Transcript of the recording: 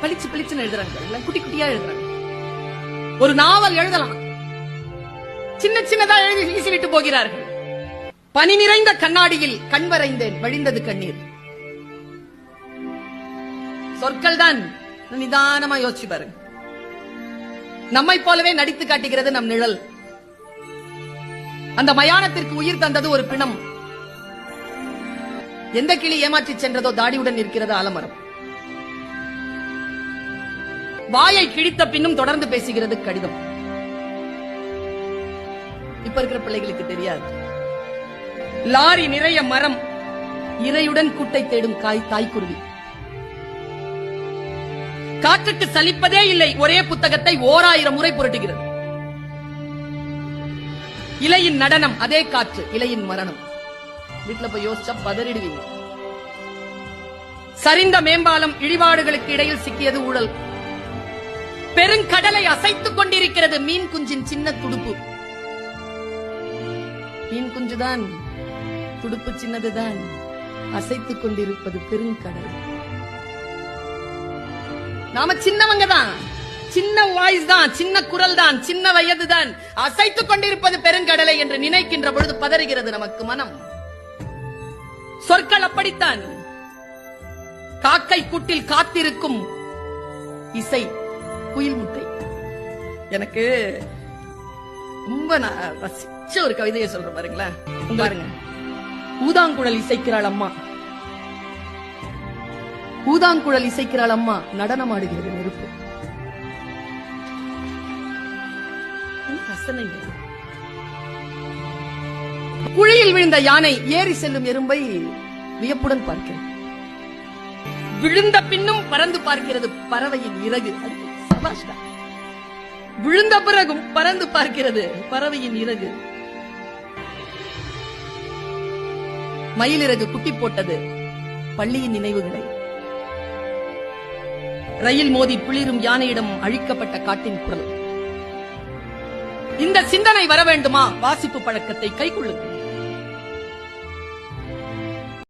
பளிச்சு பளிச்சுன்னு எழுதுறாங்க, குட்டி குட்டியா எழுதுறாங்க. ஒரு நாவல் எழுதலாம், சின்ன சின்னதா எழுதி வீசிவிட்டு போகிறார்கள். பனி நிறைந்த கண்ணாடியில் கண் வரைந்தேன், வழிந்தது கண்ணீர். சொற்கள் தான். நிதானமா யோசிச்சு பாருங்க. நம்மை போலவே நடித்து காட்டுகிறது நம் நிழல். அந்த மயானத்திற்கு உயிர் தந்தது ஒரு பிணம். எந்த கிளி ஏமாற்றி சென்றதோ தாடியுடன் இருக்கிறது ஆலமரம். வாயை கிழித்த பின்னும் தொடர்ந்து பேசுகிறது கடிதம். இப்ப இருக்கிற பிள்ளைகளுக்கு தெரியாது. லாரி நிறைய மரம், இரையுடன் கூட்டை தேடும் தாய்க்குருவி. காற்றுக்கு சலிப்பதே இல்லை, ஒரே புத்தகத்தை 1000 முறை புரட்டுகிறது. இலையின் நடனம், அதே காற்று, இலையின் மரணம். வீட்டுல போய் யோசிச்சா பதறிடுவீங்க. சரிந்த மேம்பாலம், இடிபாடுகளுக்கு இடையில் சிக்கியது ஊழல். பெருங்கடலை அசைத்துக் கொண்டிருக்கிறது மீன் குஞ்சின் சின்ன துடுப்பு. மீன் குஞ்சுதான், துடுப்பு சின்னதுதான், அசைத்துக் கொண்டிருப்பது பெருங்கடல். நாம சின்னவங்க தான், சின்ன வாய்ஸ் தான், சின்ன குரல் தான், சின்ன வயது தான், அசைத்துக் கொண்டிருப்பது பெருங்கடலை என்று நினைக்கின்ற பொழுது பதறுகிறது நமக்கு மனம். சொற்கள் அப்படித்தான். காக்கை கூட்டில் காத்திருக்கும் இசை, குயில் முட்டை. எனக்கு ரொம்ப ரசிச்ச ஒரு கவிதையை சொல்ற பாருங்களேன். பாருங்க, ஊதாங்குழல் இசைக்கிறாள் அம்மா, ஊதாங்குழல் இசைக்கிறாள் அம்மா, நடனம் ஆடுகிறது நெருப்பு. குழியில் விழுந்த யானை ஏறி செல்லும் எறும்பை வியப்புடன் பார்க்கிறது. விழுந்த பின்னும் பறந்து பார்க்கிறது பறவையின் இறகு. விழுந்த பிறகும் பறந்து பார்க்கிறது பறவையின் இறகு. மயிலிறகு குட்டி போட்டது பள்ளியின் நினைவுகளை. ரயில் மோதி பிளிரும் யானையிடம் அழிக்கப்பட்ட காட்டின் குரல். இந்த சிந்தனை வர வேண்டுமா? வாசிப்பு பழக்கத்தை கைக்கொள்ளுங்கள்.